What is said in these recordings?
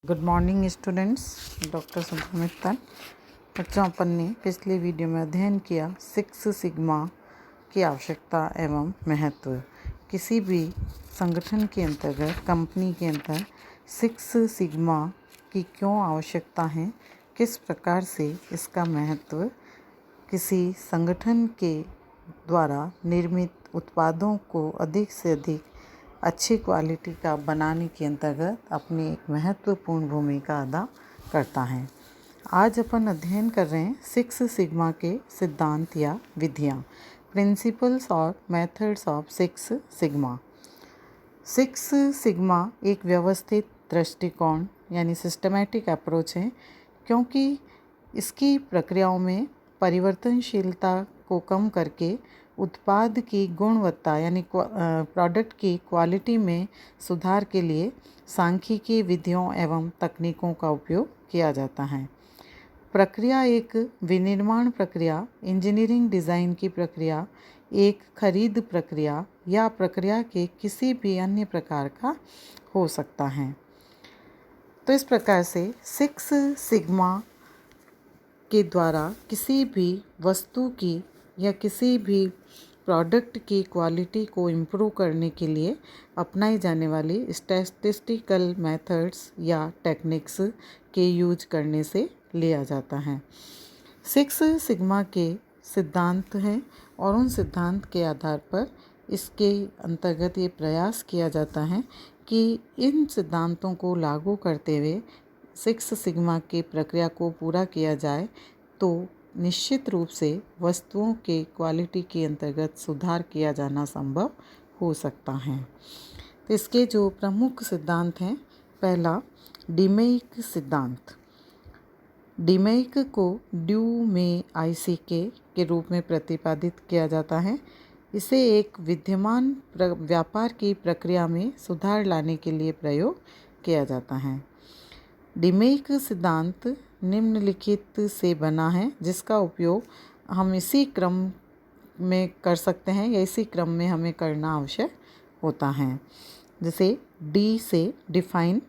Good morning students. Doctor सुधा मित्तल। बच्चों, अपन ने पिछले वीडियो में अध्ययन किया 6 सिग्मा की आवश्यकता एवं महत्व। किसी भी संगठन के अंतर्गत, कंपनी के अंदर 6 सिग्मा की क्यों आवश्यकता है, किस प्रकार से इसका महत्व किसी संगठन के द्वारा निर्मित उत्पादों को अधिक से अधिक अच्छी क्वालिटी का बनाने के अंतर्गत अपनी एक महत्वपूर्ण भूमिका अदा करता है। आज अपन अध्ययन कर रहे हैं 6 सिग्मा के सिद्धांत या विधियाँ, प्रिंसिपल्स और मेथड्स ऑफ 6 सिग्मा। 6 सिग्मा एक व्यवस्थित दृष्टिकोण यानी सिस्टमैटिक अप्रोच है, क्योंकि इसकी प्रक्रियाओं में परिवर्तनशीलता को कम करके उत्पाद की गुणवत्ता यानी प्रोडक्ट की क्वालिटी में सुधार के लिए सांख्यिकीय विधियों एवं तकनीकों का उपयोग किया जाता है। प्रक्रिया एक विनिर्माण प्रक्रिया, इंजीनियरिंग डिज़ाइन की प्रक्रिया, एक खरीद प्रक्रिया या प्रक्रिया के किसी भी अन्य प्रकार का हो सकता है। तो इस प्रकार से 6 सिग्मा के द्वारा किसी भी वस्तु की या किसी भी प्रोडक्ट की क्वालिटी को इम्प्रूव करने के लिए अपनाई जाने वाली स्टैटिस्टिकल मेथड्स या टेक्निक्स के यूज करने से लिया जाता है। 6 सिग्मा के सिद्धांत हैं और उन सिद्धांत के आधार पर इसके अंतर्गत ये प्रयास किया जाता है कि इन सिद्धांतों को लागू करते हुए 6 सिग्मा की प्रक्रिया को पूरा किया जाए तो निश्चित रूप से वस्तुओं के क्वालिटी के अंतर्गत सुधार किया जाना संभव हो सकता है। तो इसके जो प्रमुख सिद्धांत हैं, पहला डीमेइक सिद्धांत। डीमेइक को ड्यू में आईसीके के रूप में प्रतिपादित किया जाता है। इसे एक विद्यमान व्यापार की प्रक्रिया में सुधार लाने के लिए प्रयोग किया जाता है। डीमेइक सिद्धांत निम्नलिखित से बना है, जिसका उपयोग हम इसी क्रम में कर सकते हैं या इसी क्रम में हमें करना आवश्यक होता है। जैसे डी से डिफाइन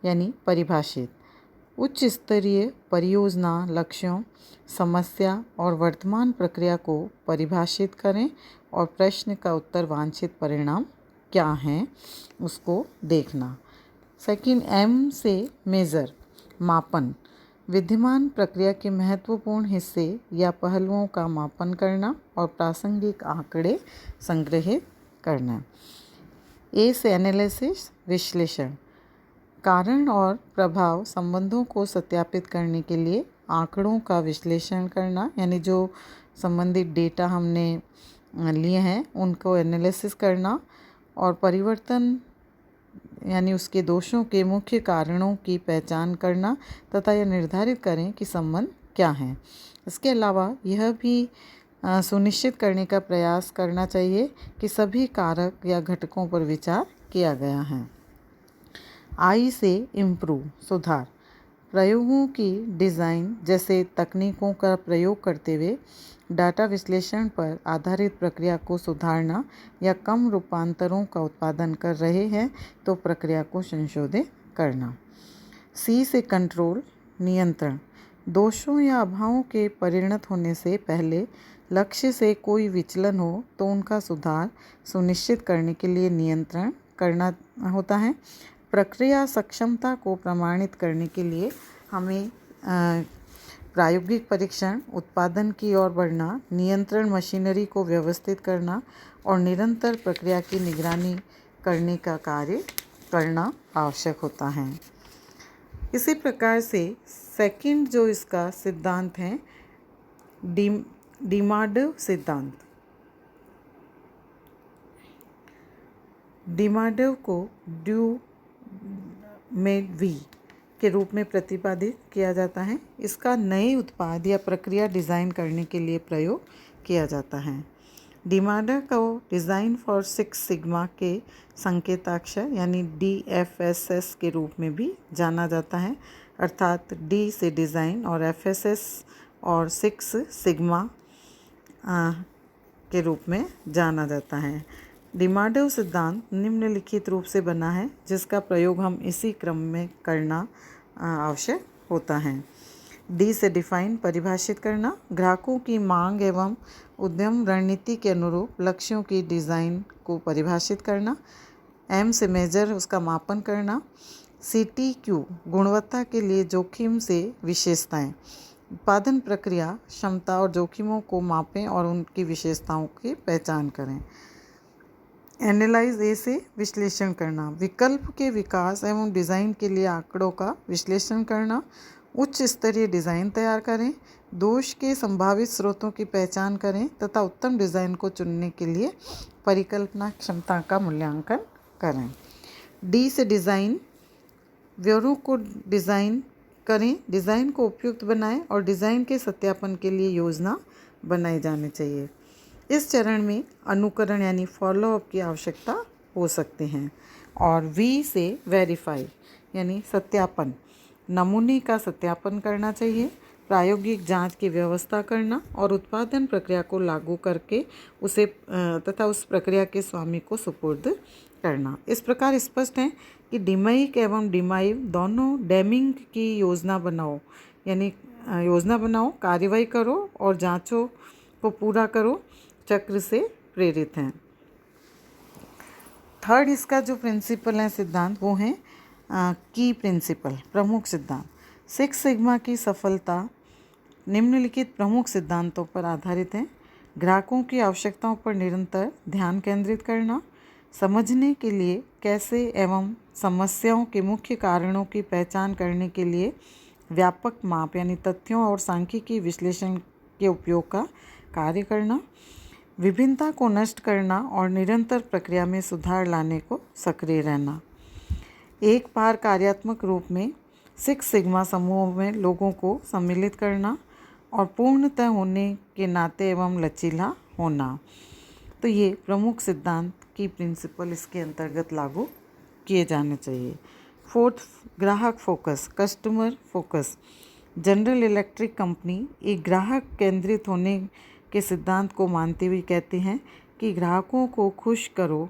यानी परिभाषित, उच्च स्तरीय परियोजना लक्ष्यों, समस्या और वर्तमान प्रक्रिया को परिभाषित करें और प्रश्न का उत्तर वांछित परिणाम क्या हैं उसको देखना। सेकंड, एम से मेज़र मापन, विद्यमान प्रक्रिया के महत्वपूर्ण हिस्से या पहलुओं का मापन करना और प्रासंगिक आंकड़े संग्रहित करना। ए से एनालिसिस विश्लेषण, कारण और प्रभाव संबंधों को सत्यापित करने के लिए आंकड़ों का विश्लेषण करना, यानी जो संबंधित डेटा हमने लिए हैं उनको एनालिसिस करना और परिवर्तन यानी उसके दोषों के मुख्य कारणों की पहचान करना तथा यह निर्धारित करें कि संबंध क्या है। इसके अलावा यह भी सुनिश्चित करने का प्रयास करना चाहिए कि सभी कारक या घटकों पर विचार किया गया है। आई से इम्प्रूव सुधार, प्रयोगों की डिज़ाइन जैसे तकनीकों का प्रयोग करते हुए डाटा विश्लेषण पर आधारित प्रक्रिया को सुधारना या कम रूपांतरों का उत्पादन कर रहे हैं तो प्रक्रिया को संशोधित करना। सी से कंट्रोल नियंत्रण, दोषों या अभावों के परिणत होने से पहले लक्ष्य से कोई विचलन हो तो उनका सुधार सुनिश्चित करने के लिए नियंत्रण करना होता है। प्रक्रिया सक्षमता को प्रमाणित करने के लिए हमें प्रायोगिक परीक्षण, उत्पादन की ओर बढ़ना, नियंत्रण मशीनरी को व्यवस्थित करना और निरंतर प्रक्रिया की निगरानी करने का कार्य करना आवश्यक होता है। इसी प्रकार से सेकंड जो इसका सिद्धांत है डिमांडव सिद्धांत। डिमांडव को ड्यू में वी के रूप में प्रतिपादित किया जाता है। इसका नए उत्पाद या प्रक्रिया डिज़ाइन करने के लिए प्रयोग किया जाता है। डिमांडर को डिज़ाइन फॉर 6 सिग्मा के संकेताक्षर यानी DFSS के रूप में भी जाना जाता है, अर्थात डी से डिज़ाइन और FSS और 6 सिग्मा के रूप में जाना जाता है। डिमांडो सिद्धांत निम्नलिखित रूप से बना है, जिसका प्रयोग हम इसी क्रम में करना आवश्यक होता है। डी से डिफाइन परिभाषित करना, ग्राहकों की मांग एवं उद्यम रणनीति के अनुरूप लक्ष्यों की डिज़ाइन को परिभाषित करना। एम से मेजर, उसका मापन करना। CTQ गुणवत्ता के लिए जोखिम से विशेषताएं, उत्पादन प्रक्रिया क्षमता और जोखिमों को मापें और उनकी विशेषताओं की पहचान करें। एनालाइज, ए से विश्लेषण करना, विकल्प के विकास एवं डिज़ाइन के लिए आंकड़ों का विश्लेषण करना। उच्च स्तरीय डिज़ाइन तैयार करें, दोष के संभावित स्रोतों की पहचान करें तथा उत्तम डिज़ाइन को चुनने के लिए परिकल्पना क्षमता का मूल्यांकन करें। डी से डिज़ाइन, ब्यूरो को डिज़ाइन करें, डिज़ाइन को उपयुक्त बनाएं और डिज़ाइन के सत्यापन के लिए योजना बनाई जानी चाहिए। इस चरण में अनुकरण यानी फॉलोअप की आवश्यकता हो सकती है। और वी से वेरीफाई यानी सत्यापन, नमूने का सत्यापन करना चाहिए, प्रायोगिक जांच की व्यवस्था करना और उत्पादन प्रक्रिया को लागू करके उसे तथा उस प्रक्रिया के स्वामी को सुपुर्द करना। इस प्रकार स्पष्ट है कि डिमैक एवं डिमाइव दोनों डेमिंग की योजना बनाओ यानी योजना बनाओ, कार्रवाई करो और जांचों को पूरा करो चक्र से प्रेरित हैं। थर्ड इसका जो प्रिंसिपल है सिद्धांत, वो है की प्रिंसिपल, प्रमुख सिद्धांत। 6 सिग्मा की सफलता निम्नलिखित प्रमुख सिद्धांतों पर आधारित है। ग्राहकों की आवश्यकताओं पर निरंतर ध्यान केंद्रित करना, समझने के लिए कैसे एवं समस्याओं के मुख्य कारणों की पहचान करने के लिए व्यापक माप यानी तथ्यों और सांख्यिकी विश्लेषण के उपयोग का कार्य करना, विभिन्नता को नष्ट करना और निरंतर प्रक्रिया में सुधार लाने को सक्रिय रहना। एक बार कार्यात्मक रूप में 6 सिग्मा समूहों में लोगों को सम्मिलित करना और पूर्णतः होने के नाते एवं लचीला होना। तो ये प्रमुख सिद्धांत की प्रिंसिपल इसके अंतर्गत लागू किए जाने चाहिए। फोर्थ, ग्राहक focus, customer focus. General electric company एक ग्राहक केंद्रित होने के सिद्धांत को मानते हुए कहते हैं कि ग्राहकों को खुश करो,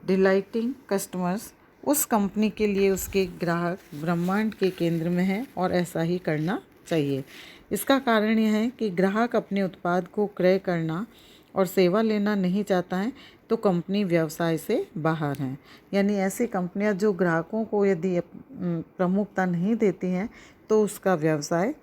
डिलाइटिंग कस्टमर्स। उस कंपनी के लिए उसके ग्राहक ब्रह्मांड के केंद्र में हैं और ऐसा ही करना चाहिए। इसका कारण यह है कि ग्राहक अपने उत्पाद को क्रय करना और सेवा लेना नहीं चाहता है तो कंपनी व्यवसाय से बाहर है। यानी ऐसी कंपनियां जो ग्राहकों को यदि प्रमुखता नहीं देती हैं तो उसका व्यवसाय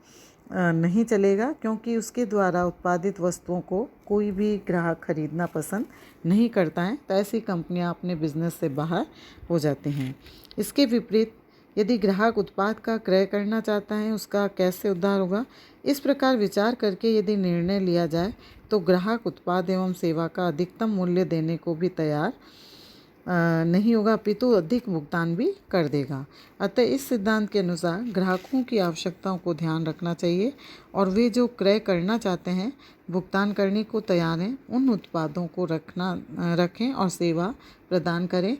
नहीं चलेगा, क्योंकि उसके द्वारा उत्पादित वस्तुओं को कोई भी ग्राहक खरीदना पसंद नहीं करता है। तो ऐसी कंपनियां अपने बिजनेस से बाहर हो जाती हैं। इसके विपरीत यदि ग्राहक उत्पाद का क्रय करना चाहता है, उसका कैसे उद्धार होगा, इस प्रकार विचार करके यदि निर्णय लिया जाए तो ग्राहक उत्पाद एवं सेवा का अधिकतम मूल्य देने को भी तैयार नहीं होगा, अपितु अधिक भुगतान भी कर देगा। अतः इस सिद्धांत के अनुसार ग्राहकों की आवश्यकताओं को ध्यान रखना चाहिए और वे जो क्रय करना चाहते हैं, भुगतान करने को तैयार हैं, उन उत्पादों को रखें और सेवा प्रदान करें।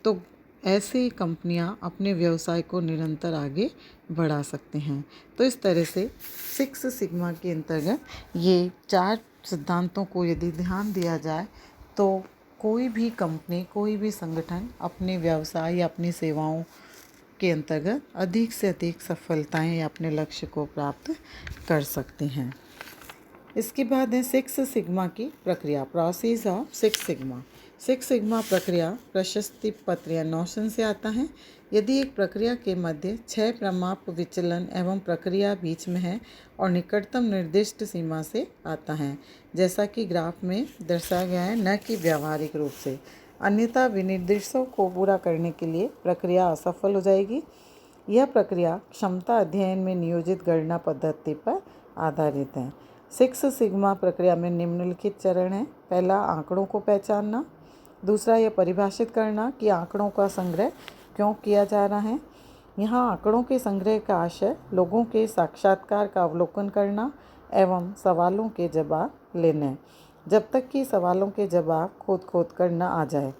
तो ऐसी कंपनियां अपने व्यवसाय को निरंतर आगे बढ़ा सकते हैं। तो इस तरह से 6 सिग्मा के अंतर्गत ये 4 सिद्धांतों को यदि ध्यान दिया जाए तो कोई भी कंपनी, कोई भी संगठन अपने व्यवसाय या अपनी सेवाओं के अंतर्गत अधिक से अधिक सफलताएं या अपने लक्ष्य को प्राप्त कर सकते हैं। इसके बाद है 6 सिग्मा की प्रक्रिया, प्रोसेस ऑफ 6 सिग्मा। 6 सिग्मा प्रक्रिया प्रशस्ति पत्र या नोशन से आता है। यदि एक प्रक्रिया के मध्य 6 प्रमाप विचलन एवं प्रक्रिया बीच में है और निकटतम निर्दिष्ट सीमा से आता है, जैसा कि ग्राफ में दर्शाया गया है, न कि व्यावहारिक रूप से, अन्यथा विनिर्देशों को पूरा करने के लिए प्रक्रिया असफल हो जाएगी। यह प्रक्रिया क्षमता अध्ययन में नियोजित गणना पद्धति पर आधारित है। 6 सिग्मा प्रक्रिया में निम्नलिखित चरण हैं। पहला, आंकड़ों को पहचानना। दूसरा, यह परिभाषित करना कि आंकड़ों का संग्रह क्यों किया जा रहा है। यहाँ आंकड़ों के संग्रह का आशय लोगों के साक्षात्कार का अवलोकन करना एवं सवालों के जवाब लेने, जब तक कि सवालों के जवाब खोद कर न आ जाए।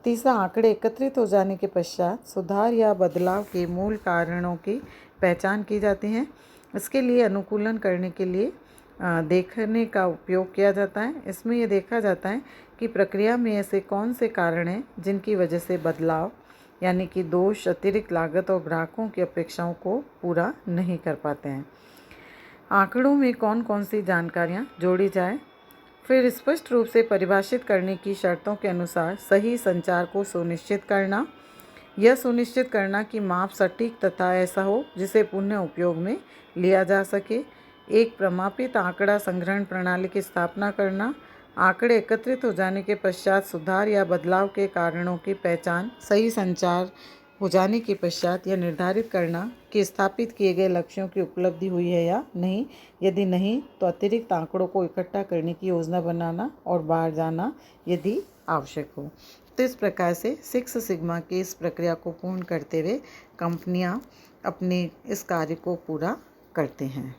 तीसरा, आंकड़े एकत्रित हो जाने के पश्चात सुधार या बदलाव के मूल कारणों की पहचान की जाती है। इसके लिए अनुकूलन करने के लिए देखने का उपयोग किया जाता है। इसमें यह देखा जाता है कि प्रक्रिया में ऐसे कौन से कारण हैं जिनकी वजह से बदलाव यानी कि दोष अतिरिक्त लागत और ग्राहकों की अपेक्षाओं को पूरा नहीं कर पाते हैं। आंकड़ों में कौन कौन सी जानकारियाँ जोड़ी जाए। फिर स्पष्ट रूप से परिभाषित करने की शर्तों के अनुसार सही संचार को सुनिश्चित करना। यह सुनिश्चित करना कि माप सटीक तथा ऐसा हो जिसे पुनः उपयोग में लिया जा सके। एक प्रमापित आंकड़ा संग्रहण प्रणाली की स्थापना करना। आंकड़े एकत्रित हो जाने के पश्चात सुधार या बदलाव के कारणों की पहचान। सही संचार हो जाने के पश्चात यह निर्धारित करना कि स्थापित किए गए लक्ष्यों की उपलब्धि हुई है या नहीं। यदि नहीं तो अतिरिक्त आंकड़ों को इकट्ठा करने की योजना बनाना और बाहर जाना यदि आवश्यक हो। तो इस प्रकार से सिक्स सिग्मा की इस प्रक्रिया को पूर्ण करते हुए कंपनियां अपने इस कार्य को पूरा करते हैं।